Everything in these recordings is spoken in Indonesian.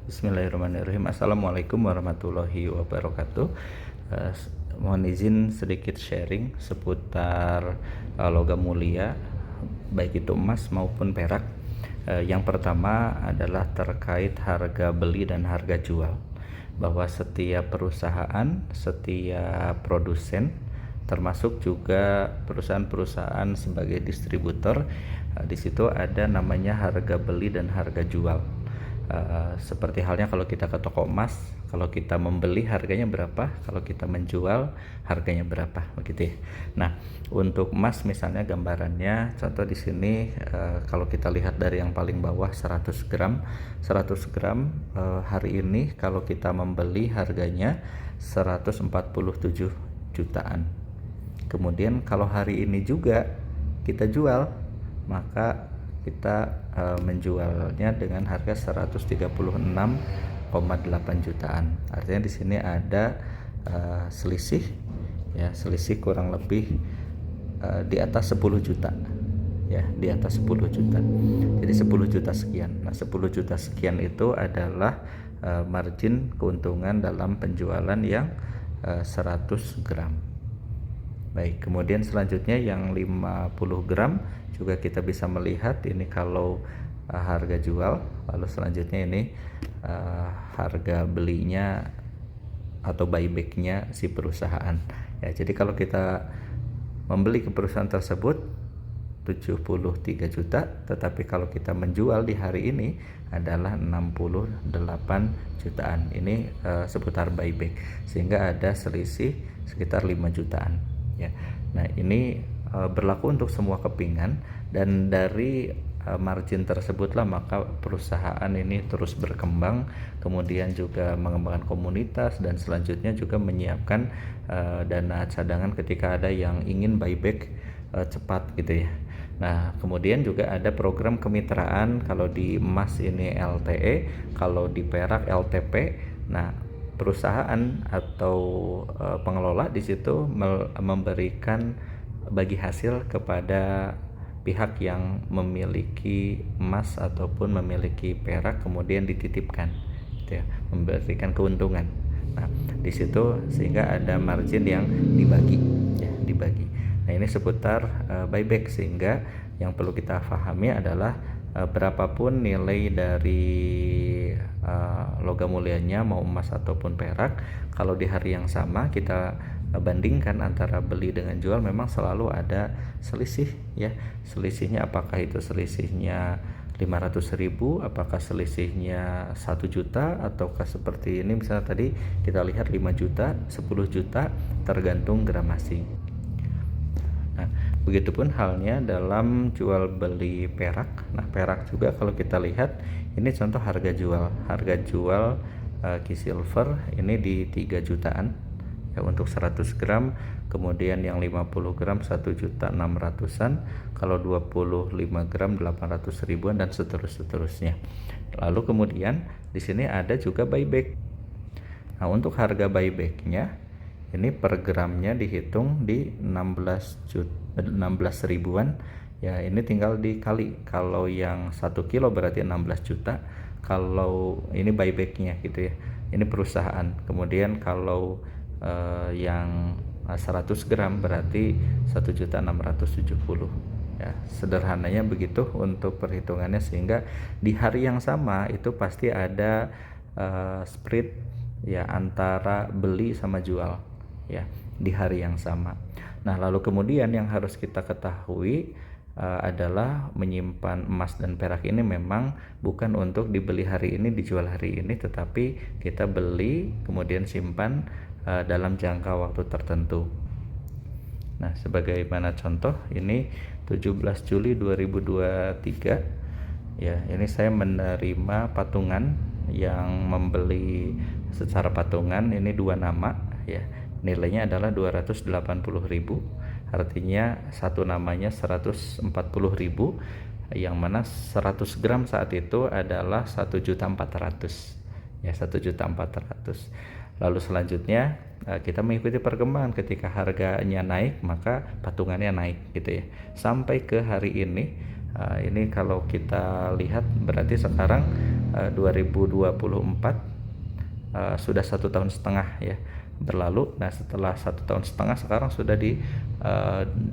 Bismillahirrahmanirrahim. Assalamualaikum warahmatullahi wabarakatuh. Mohon izin sedikit sharing seputar logam mulia, baik itu emas maupun perak. Yang pertama adalah terkait harga beli dan harga jual, bahwa setiap perusahaan, setiap produsen, termasuk juga perusahaan-perusahaan sebagai distributor, di situ ada namanya harga beli dan harga jual. Seperti halnya kalau kita ke toko emas, kalau kita membeli harganya berapa, kalau kita menjual harganya berapa, begitu ya. Nah, untuk emas misalnya gambarannya, contoh di sini kalau kita lihat dari yang paling bawah 100 gram, 100 gram hari ini kalau kita membeli harganya 147 jutaan. Kemudian kalau hari ini juga kita jual, maka kita menjualnya dengan harga 136,8 jutaan. Artinya di sini ada selisih ya, selisih kurang lebih di atas 10 juta. Ya, di atas 10 juta. Jadi 10 juta sekian. Nah, 10 juta sekian itu adalah margin keuntungan dalam penjualan yang 100 gram. Baik, kemudian selanjutnya yang 50 gram juga kita bisa melihat ini kalau harga jual, lalu selanjutnya ini harga belinya atau buybacknya si perusahaan. Ya, jadi kalau kita membeli ke perusahaan tersebut 73 juta, tetapi kalau kita menjual di hari ini adalah 68 jutaan. Ini seputar buyback, sehingga ada selisih sekitar 5 jutaan. Ya, nah ini berlaku untuk semua kepingan, dan dari margin tersebutlah maka perusahaan ini terus berkembang, kemudian juga mengembangkan komunitas, dan selanjutnya juga menyiapkan dana cadangan ketika ada yang ingin buyback cepat gitu ya. Nah, kemudian juga ada program kemitraan, kalau di emas ini LTE, kalau di perak LTP. Nah, perusahaan atau pengelola di situ memberikan bagi hasil kepada pihak yang memiliki emas ataupun memiliki perak, kemudian dititipkan gitu ya, memberikan keuntungan. Nah, di situ sehingga ada margin yang dibagi ya, dibagi. Nah, ini seputar buyback, sehingga yang perlu kita pahami adalah berapapun nilai dari logam mulianya, mau emas ataupun perak, kalau di hari yang sama kita bandingkan antara beli dengan jual, memang selalu ada selisih ya. Selisihnya apakah itu selisihnya 500.000, apakah selisihnya 1 juta, ataukah seperti ini misalnya tadi kita lihat 5 juta, 10 juta, tergantung gramasi. Nah, begitupun halnya dalam jual beli perak. Nah, perak juga kalau kita lihat ini contoh harga jual. Harga jual key silver ini di 3 jutaan ya untuk 100 gram, kemudian yang 50 gram 1.600.000-an, kalau 25 gram 800 ribuan, dan seterusnya. Lalu kemudian di sini ada juga buyback. Nah, untuk harga buybacknya ini per gramnya dihitung di 16 ribuan ya. Ini tinggal dikali, kalau yang 1 kilo berarti 16 juta, kalau ini buybacknya gitu ya, ini perusahaan. Kemudian kalau yang 100 gram berarti 1.670.000 ya. Sederhananya begitu untuk perhitungannya, sehingga di hari yang sama itu pasti ada spread ya antara beli sama jual ya di hari yang sama. Nah, lalu kemudian yang harus kita ketahui adalah menyimpan emas dan perak ini memang bukan untuk dibeli hari ini dijual hari ini, tetapi kita beli kemudian simpan dalam jangka waktu tertentu. Nah, sebagaimana contoh ini 17 Juli 2023 ya, ini saya menerima patungan yang membeli secara patungan ini 2 nama ya. Nilainya adalah 280.000, artinya satu namanya 140.000, yang mana 100 gram saat itu adalah 1.400.000 ya, 1.400.000. Lalu selanjutnya kita mengikuti perkembangan, ketika harganya naik maka patungannya naik gitu ya, sampai ke hari ini. Ini kalau kita lihat berarti sekarang 2024, sudah 1,5 tahun ya berlalu. Nah setelah 1,5 tahun sekarang sudah di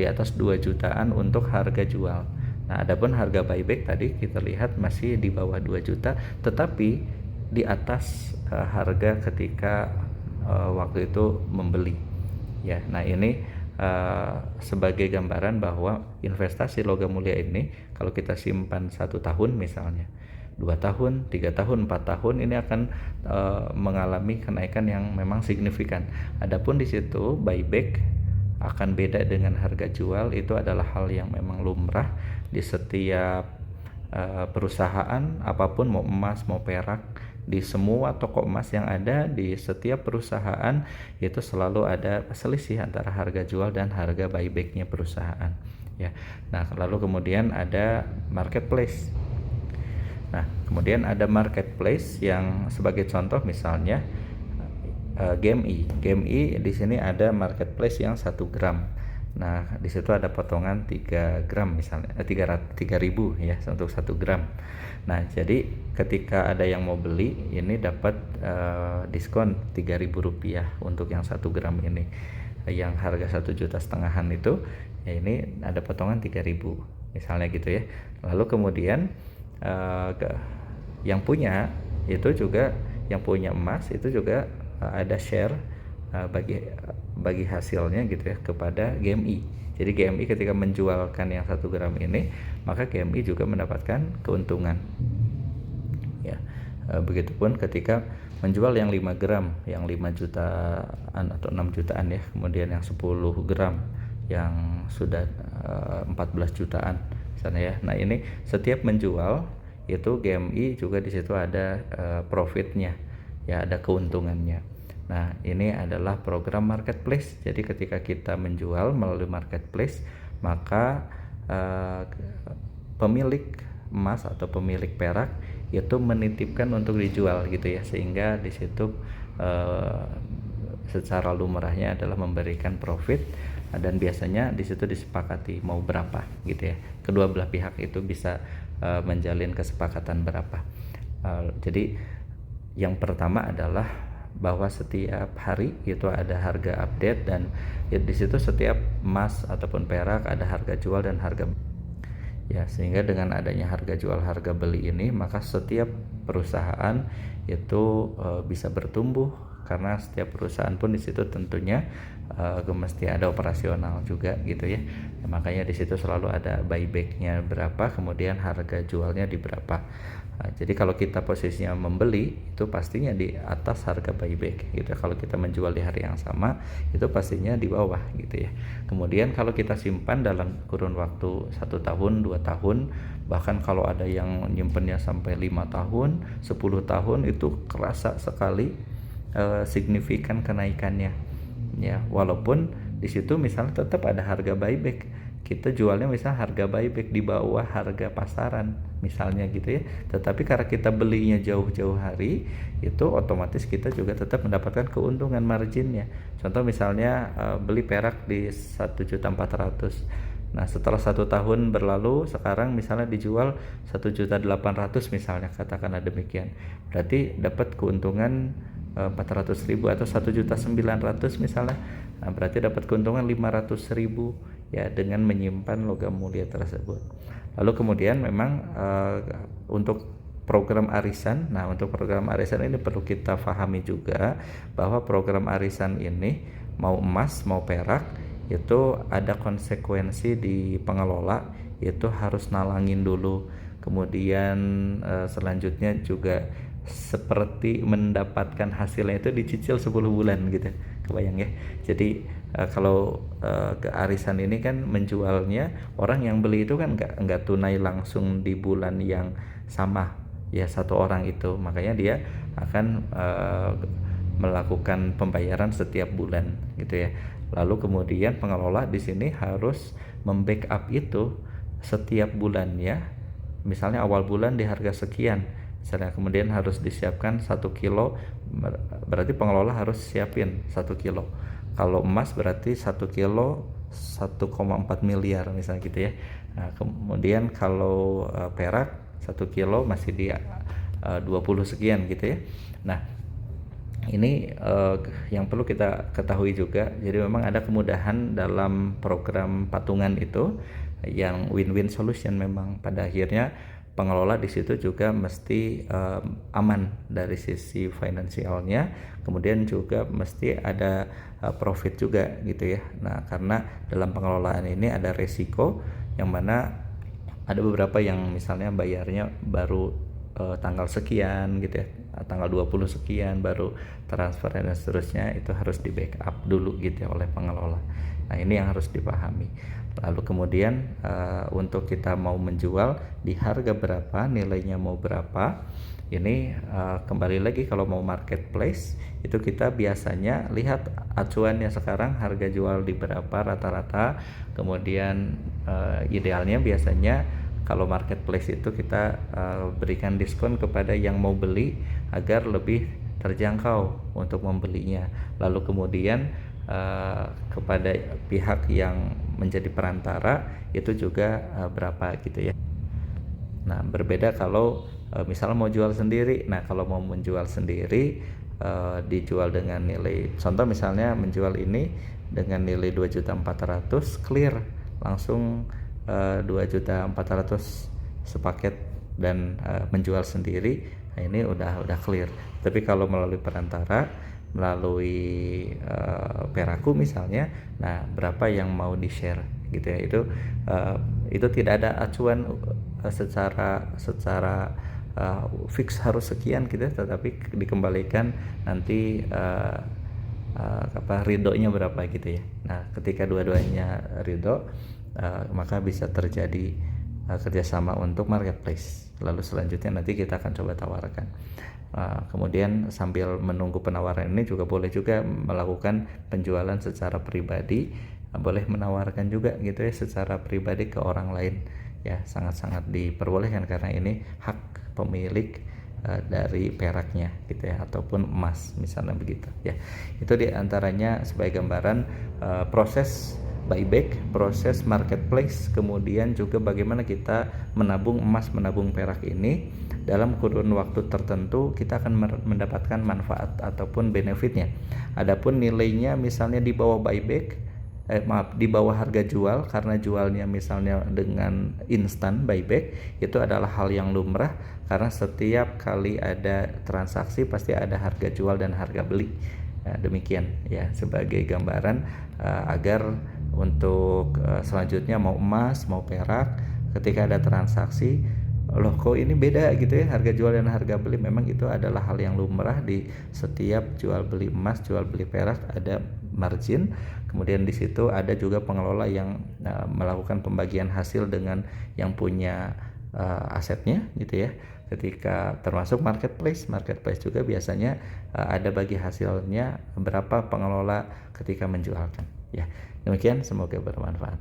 atas 2 jutaan untuk harga jual. Nah adapun harga buyback tadi kita lihat masih di bawah 2 juta, tetapi di atas harga ketika waktu itu membeli ya. Nah ini sebagai gambaran bahwa investasi logam mulia ini kalau kita simpan 1 tahun misalnya, 2 tahun, 3 tahun, 4 tahun, ini akan mengalami kenaikan yang memang signifikan. Adapun di situ buyback akan beda dengan harga jual, itu adalah hal yang memang lumrah di setiap perusahaan apapun, mau emas mau perak, di semua toko emas yang ada di setiap perusahaan itu selalu ada selisih antara harga jual dan harga buybacknya perusahaan ya. Nah lalu kemudian ada marketplace. Nah, kemudian ada marketplace yang sebagai contoh misalnya GMI. GMI di sini ada marketplace yang 1 gram. Nah, di situ ada potongan 3 gram misalnya, 3.000 ya untuk 1 gram. Nah, jadi ketika ada yang mau beli, ini dapat diskon Rp3.000 untuk yang 1 gram ini. Yang harga 1,5 jutaan itu, ya ini ada potongan 3.000 misalnya gitu ya. Lalu kemudian yang punya itu juga, yang punya emas itu juga ada share bagi hasilnya gitu ya kepada GMI. Jadi GMI ketika menjualkan yang 1 gram ini, maka GMI juga mendapatkan keuntungan ya. Begitupun ketika menjual yang 5 gram, yang 5 jutaan atau 6 jutaan ya, kemudian yang 10 gram yang sudah 14 jutaan misalnya ya. Nah ini setiap menjual itu GMI juga di situ ada profitnya ya, ada keuntungannya. Nah ini adalah program marketplace. Jadi ketika kita menjual melalui marketplace, maka pemilik emas atau pemilik perak itu menitipkan untuk dijual gitu ya, sehingga di situ secara lumrahnya adalah memberikan profit. Dan biasanya di situ disepakati mau berapa gitu ya, kedua belah pihak itu bisa menjalin kesepakatan berapa. Jadi yang pertama adalah bahwa setiap hari itu ada harga update, dan ya, di situ setiap emas ataupun perak ada harga jual dan harga ya, sehingga dengan adanya harga jual harga beli ini, maka setiap perusahaan itu bisa bertumbuh, karena setiap perusahaan pun di situ tentunya mesti ada operasional juga gitu ya. Makanya di situ selalu ada buybacknya berapa, kemudian harga jualnya di berapa. Jadi kalau kita posisinya membeli itu pastinya di atas harga buyback gitu. Kalau kita menjual di hari yang sama itu pastinya di bawah gitu ya. Kemudian kalau kita simpan dalam kurun waktu 1 tahun, 2 tahun, bahkan kalau ada yang nyimpennya sampai 5 tahun, 10 tahun, itu kerasa sekali signifikan kenaikannya ya. Walaupun di situ misalnya tetap ada harga buyback, kita jualnya misalnya harga buyback di bawah harga pasaran misalnya gitu ya, tetapi karena kita belinya jauh-jauh hari, itu otomatis kita juga tetap mendapatkan keuntungan marginnya. Contoh misalnya beli perak di 1.400.000. Nah setelah 1 tahun berlalu, sekarang misalnya dijual 1.800.000 misalnya, katakanlah demikian, berarti dapat keuntungan 400.000 atau 1.900.000 misalnya. Nah, berarti dapat keuntungan 500.000 ya dengan menyimpan logam mulia tersebut. Lalu kemudian memang untuk program arisan, nah untuk program arisan ini perlu kita pahami juga bahwa program arisan ini mau emas mau perak itu ada konsekuensi di pengelola, itu harus nalangin dulu. Kemudian selanjutnya juga seperti mendapatkan hasilnya itu dicicil 10 bulan gitu, kebayang ya. Jadi kalau ke arisan ini kan menjualnya, orang yang beli itu kan nggak tunai langsung di bulan yang sama ya, satu orang itu, makanya dia akan melakukan pembayaran setiap bulan gitu ya. Lalu kemudian pengelola di sini harus membackup itu setiap bulannya, misalnya awal bulan di harga sekian misalnya, kemudian harus disiapkan 1 kilo, berarti pengelola harus siapin 1 kilo. Kalau emas berarti 1 kilo 1,4 miliar misalnya gitu ya. Nah, kemudian kalau perak 1 kilo masih 20 sekian gitu ya. Nah, ini yang perlu kita ketahui juga. Jadi memang ada kemudahan dalam program patungan itu yang win-win solution. Memang pada akhirnya pengelola di situ juga mesti aman dari sisi finansialnya, kemudian juga mesti ada profit juga gitu ya. Nah, karena dalam pengelolaan ini ada resiko yang mana ada beberapa yang misalnya bayarnya baru tanggal sekian gitu ya, tanggal 20 sekian baru transfer dan seterusnya, itu harus di backup dulu gitu ya oleh pengelola. Nah, ini yang harus dipahami. Lalu kemudian untuk kita mau menjual di harga berapa, nilainya mau berapa, ini kembali lagi kalau mau marketplace itu kita biasanya lihat acuannya sekarang harga jual di berapa rata-rata, kemudian idealnya biasanya kalau marketplace itu kita berikan diskon kepada yang mau beli agar lebih terjangkau untuk membelinya. Lalu kemudian kepada pihak yang menjadi perantara itu juga berapa gitu ya. Nah, berbeda kalau misalnya mau jual sendiri. Nah, kalau mau menjual sendiri dijual dengan nilai, contoh misalnya menjual ini dengan nilai 2.400.000 clear langsung 2.400.000 sepaket dan menjual sendiri. Nah, ini udah clear. Tapi kalau melalui perantara, melalui Peraku misalnya, nah berapa yang mau di share gitu ya, itu tidak ada acuan secara fix harus sekian gitu ya, tetapi dikembalikan nanti ridhonya berapa gitu ya. Nah, ketika dua-duanya ridho, maka bisa terjadi kerjasama untuk marketplace. Lalu selanjutnya nanti kita akan coba tawarkan. Kemudian sambil menunggu penawaran ini juga boleh juga melakukan penjualan secara pribadi, boleh menawarkan juga gitu ya secara pribadi ke orang lain ya, sangat-sangat diperbolehkan karena ini hak pemilik dari peraknya gitu ya, ataupun emas misalnya begitu ya. Itu diantaranya sebagai gambaran proses buyback, proses marketplace, kemudian juga bagaimana kita menabung emas, menabung perak ini dalam kurun waktu tertentu kita akan mendapatkan manfaat ataupun benefitnya. Adapun nilainya misalnya di bawah buyback, di bawah harga jual karena jualnya misalnya dengan instan buyback, itu adalah hal yang lumrah karena setiap kali ada transaksi pasti ada harga jual dan harga beli. Nah, demikian ya sebagai gambaran agar untuk selanjutnya mau emas mau perak, ketika ada transaksi, loh kok ini beda gitu ya harga jual dan harga beli, memang itu adalah hal yang lumrah di setiap jual beli emas, jual beli perak ada margin. Kemudian di situ ada juga pengelola yang melakukan pembagian hasil dengan yang punya asetnya gitu ya. Ketika termasuk marketplace juga biasanya ada bagi hasilnya berapa pengelola ketika menjualkan ya. Demikian, semoga bermanfaat.